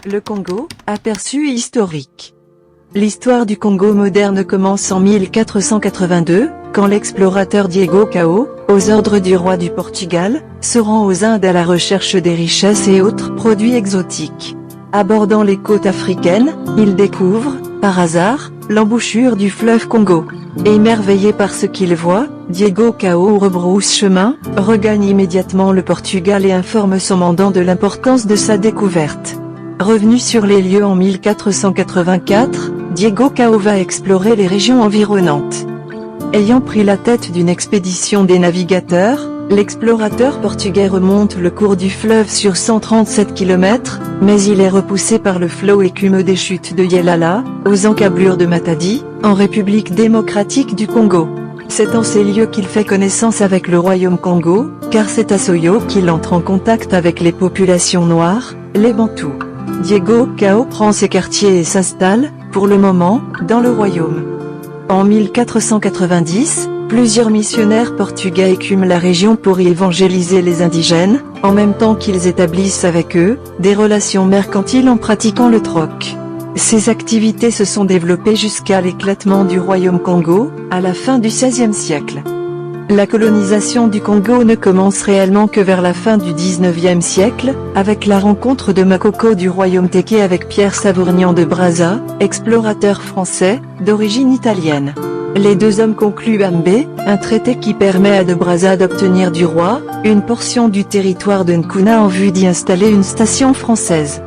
Le Congo, aperçu historique. L'histoire du Congo moderne commence en 1482, quand l'explorateur Diego Cao, aux ordres du roi du Portugal, se rend aux Indes à la recherche des richesses et autres produits exotiques. Abordant les côtes africaines, il découvre, par hasard, l'embouchure du fleuve Congo. Émerveillé par ce qu'il voit, Diego Cao rebrousse chemin, regagne immédiatement le Portugal et informe son mandant de l'importance de sa découverte. Revenu sur les lieux en 1484, Diego Cao va explorer les régions environnantes. Ayant pris la tête d'une expédition des navigateurs, l'explorateur portugais remonte le cours du fleuve sur 137 km, mais il est repoussé par le flot écumeux des chutes de Yelala, aux encablures de Matadi, en République démocratique du Congo. C'est en ces lieux qu'il fait connaissance avec le royaume Congo, car c'est à Soyo qu'il entre en contact avec les populations noires, les Bantous. Diego Cao prend ses quartiers et s'installe, pour le moment, dans le royaume. En 1490, plusieurs missionnaires portugais écument la région pour y évangéliser les indigènes, en même temps qu'ils établissent avec eux, des relations mercantiles en pratiquant le troc. Ces activités se sont développées jusqu'à l'éclatement du royaume Congo, à la fin du XVIe siècle. La colonisation du Congo ne commence réellement que vers la fin du XIXe siècle, avec la rencontre de Makoko du royaume Téké avec Pierre Savournian de Brazza, explorateur français, d'origine italienne. Les deux hommes concluent Ambé, un traité qui permet à de Brazza d'obtenir du roi, une portion du territoire de Nkuna en vue d'y installer une station française.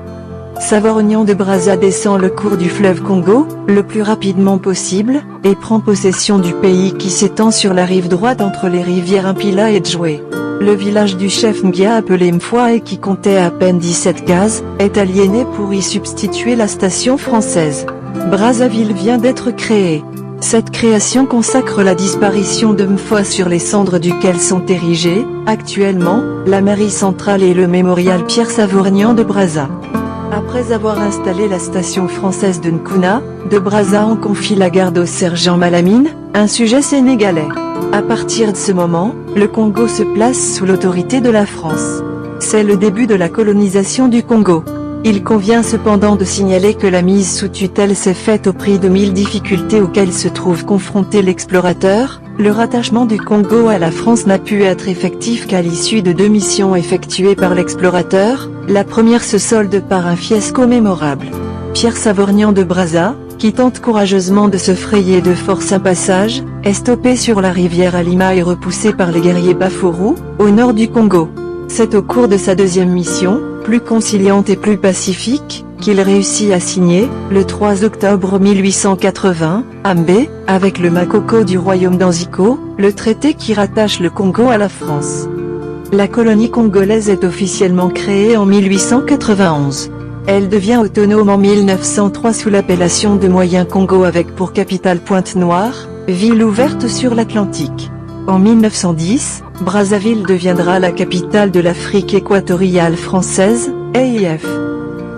Savournian de Brazza descend le cours du fleuve Congo, le plus rapidement possible, et prend possession du pays qui s'étend sur la rive droite entre les rivières Impila et Djoué. Le village du chef Ngia appelé Mfoua et qui comptait à peine 17 cases, est aliéné pour y substituer la station française. Brazzaville vient d'être créée. Cette création consacre la disparition de Mfoua sur les cendres duquel sont érigés, actuellement, la mairie centrale et le mémorial Pierre Savournian de Brazza. Après avoir installé la station française de Nkuna, de Brazza en confie la garde au sergent Malamine, un sujet sénégalais. À partir de ce moment, le Congo se place sous l'autorité de la France. C'est le début de la colonisation du Congo. Il convient cependant de signaler que la mise sous tutelle s'est faite au prix de 1000 difficultés auxquelles se trouve confronté l'explorateur. Le rattachement du Congo à la France n'a pu être effectif qu'à l'issue de 2 missions effectuées par l'explorateur. La première se solde par un fiasco mémorable. Pierre Savournian de Brazza, qui tente courageusement de se frayer de force un passage, est stoppé sur la rivière Alima et repoussé par les guerriers Bafourou, au nord du Congo. C'est au cours de sa deuxième mission, plus conciliante et plus pacifique, qu'il réussit à signer, le 3 octobre 1880, à Mbé, avec le Makoko du royaume d'Anziko, le traité qui rattache le Congo à la France. La colonie congolaise est officiellement créée en 1891. Elle devient autonome en 1903 sous l'appellation de Moyen Congo avec pour capitale Pointe-Noire, ville ouverte sur l'Atlantique. En 1910, Brazzaville deviendra la capitale de l'Afrique équatoriale française, AIF.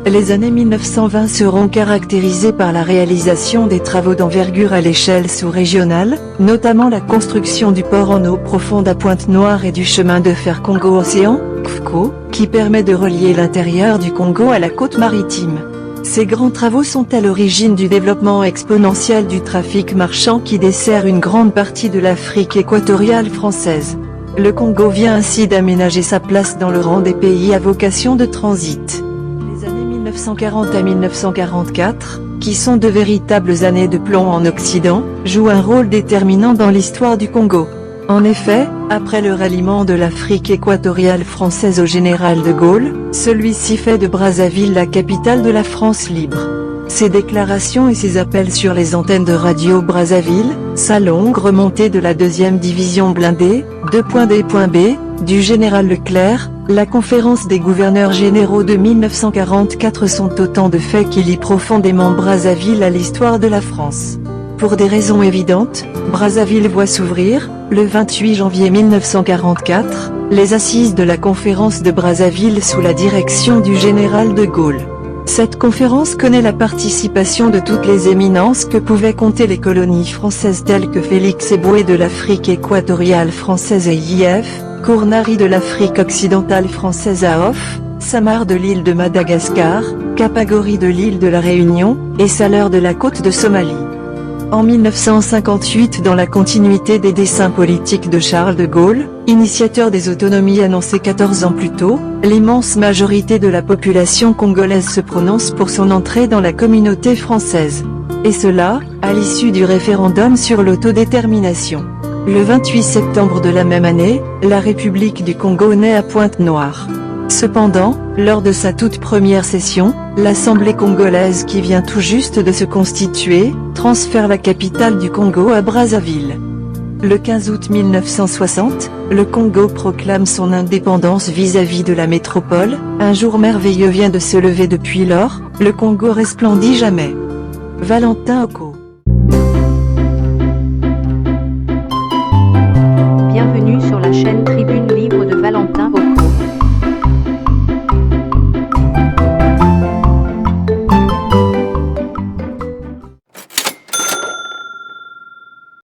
Les années 1920 seront caractérisées par la réalisation des travaux d'envergure à l'échelle sous-régionale, notamment la construction du port en eau profonde à Pointe-Noire et du chemin de fer Congo-Océan, CFCO, qui permet de relier l'intérieur du Congo à la côte maritime. Ces grands travaux sont à l'origine du développement exponentiel du trafic marchand qui dessert une grande partie de l'Afrique équatoriale française. Le Congo vient ainsi d'aménager sa place dans le rang des pays à vocation de transit. Les années 1940 à 1944, qui sont de véritables années de plomb en Occident, jouent un rôle déterminant dans l'histoire du Congo. En effet, après le ralliement de l'Afrique équatoriale française au général de Gaulle, celui-ci fait de Brazzaville la capitale de la France libre. Ses déclarations et ses appels sur les antennes de radio Brazzaville, sa longue remontée de la 2e division blindée, D.B, du général Leclerc, la conférence des gouverneurs généraux de 1944 sont autant de faits qui lient profondément Brazzaville à l'histoire de la France. Pour des raisons évidentes, Brazzaville voit s'ouvrir, le 28 janvier 1944, les assises de la conférence de Brazzaville sous la direction du général de Gaulle. Cette conférence connaît la participation de toutes les éminences que pouvaient compter les colonies françaises telles que Félix Éboué de l'Afrique équatoriale française et IF, Kournari de l'Afrique occidentale française à Off, Samar de l'île de Madagascar, Capagori de l'île de la Réunion, et Saleur de la côte de Somalie. En 1958, dans la continuité des desseins politiques de Charles de Gaulle, initiateur des autonomies annoncées 14 ans plus tôt, l'immense majorité de la population congolaise se prononce pour son entrée dans la communauté française. Et cela, à l'issue du référendum sur l'autodétermination. Le 28 septembre de la même année, la République du Congo naît à Pointe-Noire. Cependant, lors de sa toute première session, l'Assemblée congolaise qui vient tout juste de se constituer, transfère la capitale du Congo à Brazzaville. Le 15 août 1960, le Congo proclame son indépendance vis-à-vis de la métropole. Un jour merveilleux vient de se lever depuis lors, le Congo resplendit jamais. Valentin Oko. Bienvenue sur la chaîne Tribune Libre de Valentin Oko.